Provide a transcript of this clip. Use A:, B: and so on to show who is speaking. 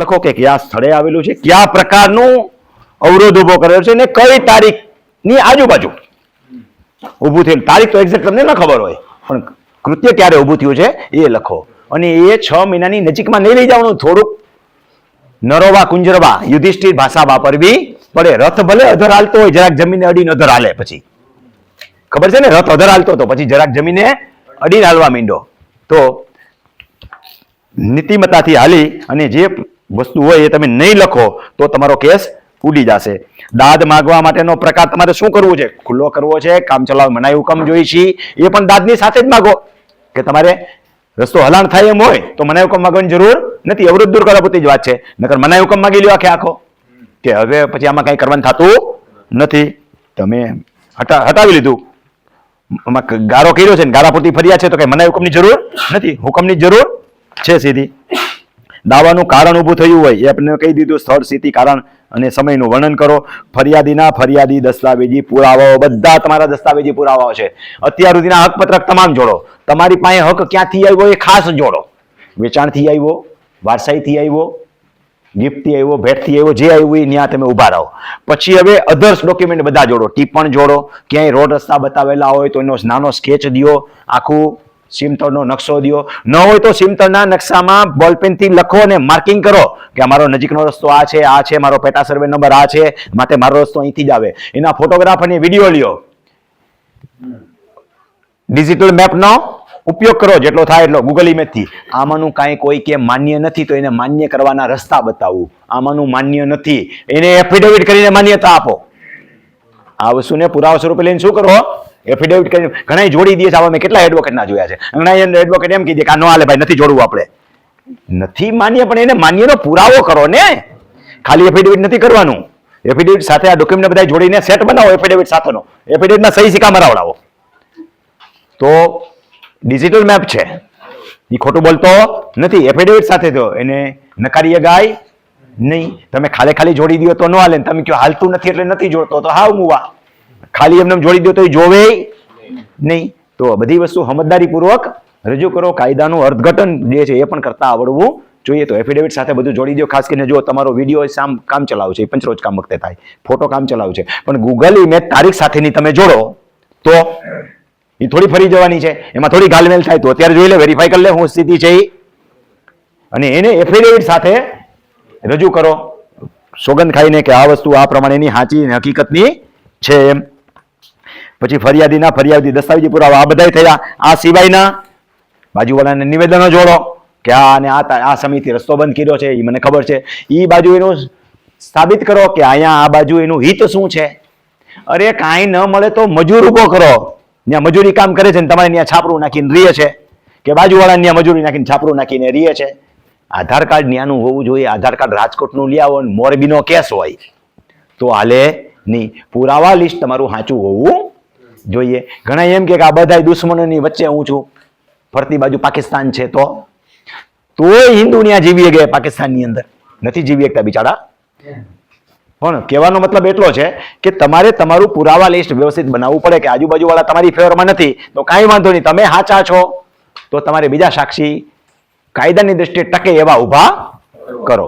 A: લખો કે કયા સ્થળે આવેલું છે, કયા પ્રકારનું અવરોધ ઉભો કર્યો છે, અને કઈ તારીખની આજુબાજુ ઊભું થયેલું. તારીખ તો એક્ઝેક્ટ તમને ન ખબર હોય, પણ કૃત્ય ક્યારે ઊભું થયું છે એ લખો. અને એ 6 મહિનાની નજીકમાં નહીં લઈ જવાનું, થોડુંક નરોવા કુંજરવા યુધિષ્ઠિર ભાષા વાપરવી પડે. રથ ભલે અધર હાલતો હોય, જરાક જમીને અડીને અધર હાલે, પછી ખબર છે ને, રથ અધર હાલતો હતો, પછી જરાક જમીને અડીને હાલવા માંડ્યો, તો નીતિમત્તાથી હાલી અને જે વસ્તુ હોય એ તમે નહીં લખો તો તમારો કેસ ઉડી જશે. દાદ માંગવા માટેનો પ્રકાર તમારે શું કરવું છે? ખુલ્લો કરવો છે, કામ ચલાવ મનાઈ હુકમ જોઈ છે, એ પણ દાદની સાથે જ માગો. કે તમારે રસ્તો હલાણ થાય એમ હોય તો મનાઈ હુકમ માંગવાની જરૂર નથી, અવરોધ દૂર કરવા પૂરતી જ વાત છે. નકર મનાઈ હુકમ માંગી લ્યો આખો કે હવે પછી આમાં કઈ કરવાનું થતું નથી, તમે હટાવી લીધું, ગારો કર્યો છે ને ગારા પૂરતી ફરિયાદ છે, તો કઈ મનાઈ હુકમની જરૂર નથી, હુકમની જરૂર છે સીધી. દાવાનું કારણ ઊભું થયું હોય એ આપણે કહી દીધું, સ્થળ, સ્થિતિ, કારણ અને સમયનું વર્ણન કરો. ફરિયાદી દસ્તાવેજી પુરાવાઓ, બધા તમારા દસ્તાવેજી પુરાવાઓ છે. અત્યાર સુધીના હક પત્રક તમામ જોડો. તમારી પાસે હક ક્યાંથી આવ્યો એ ખાસ જોડો. વેચાણથી આવ્યો, વારસાઈથી આવ્યો, ગિફ્ટથી આવ્યો, ભેટથી આવ્યો, જે આવ્યું એ ત્યાં તમે ઉભા રહો. પછી હવે અધર્સ ડોક્યુમેન્ટ બધા જોડો, ટિપ્પણ જોડો. ક્યાંય રોડ રસ્તા બતાવેલા હોય તો એનો નાનો સ્કેચ દો, આખું સીમતળનો નકશો દો. ન હોય તો સીમતળના નકશામાં બોલપેનથી લખો અને માર્કિંગ કરો કે મારો નજીકનો રસ્તો આ છે, મારો પેટા સર્વે નંબર આ છે, માટે મારો રસ્તો અહીંથી જ આવે. એના ફોટોગ્રાફ અને વિડીયો લ્યો. ડિજિટલ મેપનો ઉપયોગ કરો જેટલો થાય એટલો, ગૂગલ ઇમેજથી. આમાંનું કાંઈ કોઈ કે માન્ય નથી તો એને માન્ય કરવાના રસ્તા બતાવવું. આમાંનું માન્ય નથી, એને એફિડેવિટ કરીને માન્યતા આપો. આ વસ્તુને પુરાવા સ્વરૂપે લઈને શું કરો? એફિડેવિટ કરીને. ઘણા જોડી દે છે, મેં કેટલા એડવોકેટ ના જોયા છે. ઘણા એડવોકેટ એમ કીધે કે આ ન હાલે ભાઈ, નથી જોડવું, આપણે નથી માન્ય, પણ એને માન્યનો પુરાવો કરો ને, ખાલી એફિડેવિટ નથી કરવાનું. એફિડેવિટ સાથે આ ડોક્યુમેન્ટ બધા જોડીને સેટ બનાવો, એફિડેવિટ સાથેનો, એફિડેવિટના સહી સિક્કા મરાવડાવો. તો ડિજિટલ મેપ છે, એ ખોટું બોલતો નથી, એફિડેવિટ સાથે તો એને નકારી ગાય નહીં. તમે ખાલી જોડી દો તો ન હાલે, તમે કહો હાલતું નથી એટલે નથી જોડતો, તો હાવ મુવા. ખાલી એમને જોડી દો તો એ જોવે નહીં. તો બધી વસ્તુ સમજદારીપૂર્વક રજૂ કરો. કાયદાનું અર્થઘટન જે છે એ પણ કરતા આવડવું જોઈએ. તો એફિડેવિટ સાથે બધું જોડી દો. ખાસ કરીને જો તમારો વિડીયો કામ ચલાવ છે, પંચરોજ કામ વખતે થાય, ફોટો કામ ચલાવ છે, પણ ગૂગલ ઇમેજ તારીખ સાથેની તમે જોડો તો એ થોડી ફરી જવાની છે, એમાં થોડી ગાલમેલ થાય. તો અત્યારે જોઈ લે, વેરીફાઈ કરી લે શું સ્થિતિ છે એ, અને એને એફિડેવિટ સાથે રજૂ કરો સોગંદ ખાઈને કે આ વસ્તુ આ પ્રમાણેની સાચી હકીકતની છે એમ. પછી ફરિયાદી દસ્તાવેજી પુરાવા આ બધા થયા. આ સિવાયના બાજુવાળાને નિવેદનો જોડો કે આ સમિતિ રસ્તો બંધ કર્યો છે, એ મને ખબર છે. એ બાજુ એનું સાબિત કરો કે અહીંયા આ બાજુ એનું હિત શું છે. અરે કાંઈ ન મળે તો મજૂર ઉભો કરો, ત્યાં મજૂરી કામ કરે છે ને તમારે ત્યાં છાપરું નાખીને રીએ છે, કે બાજુવાળાને ત્યાં મજૂરી નાખીને છાપરું નાખીને રીએ છે. આધાર કાર્ડ ન્યાનું હોવું જોઈએ. આધાર કાર્ડ રાજકોટનું લઈ આવો, મોરબીનો કેસ હોય તો હાલે નહીં. પુરાવા લિસ્ટ તમારું સાચું હોવું જોઈએ. ઘણા એમ કે આ બધા દુશ્મનોની વચ્ચે હું છું, ફરતી બાજુ પાકિસ્તાન છે, તોય હિન્દુ ત્યાં જીવી ગયા, પાકિસ્તાનની અંદર નથી જીવી શકતા બિચારા. પણ કહેવાનો મતલબ એટલો છે કે તમારે તમારું પુરાવા લિસ્ટ વ્યવસ્થિત બનાવવું પડે કે આજુબાજુ વાળા તમારી ફેવરમાં નથી તો કાંઈ વાંધો નહીં, તમે સાચા છો તો તમારે બીજા સાક્ષી કાયદાની દ્રષ્ટિએ ટકે એવા ઊભા કરો.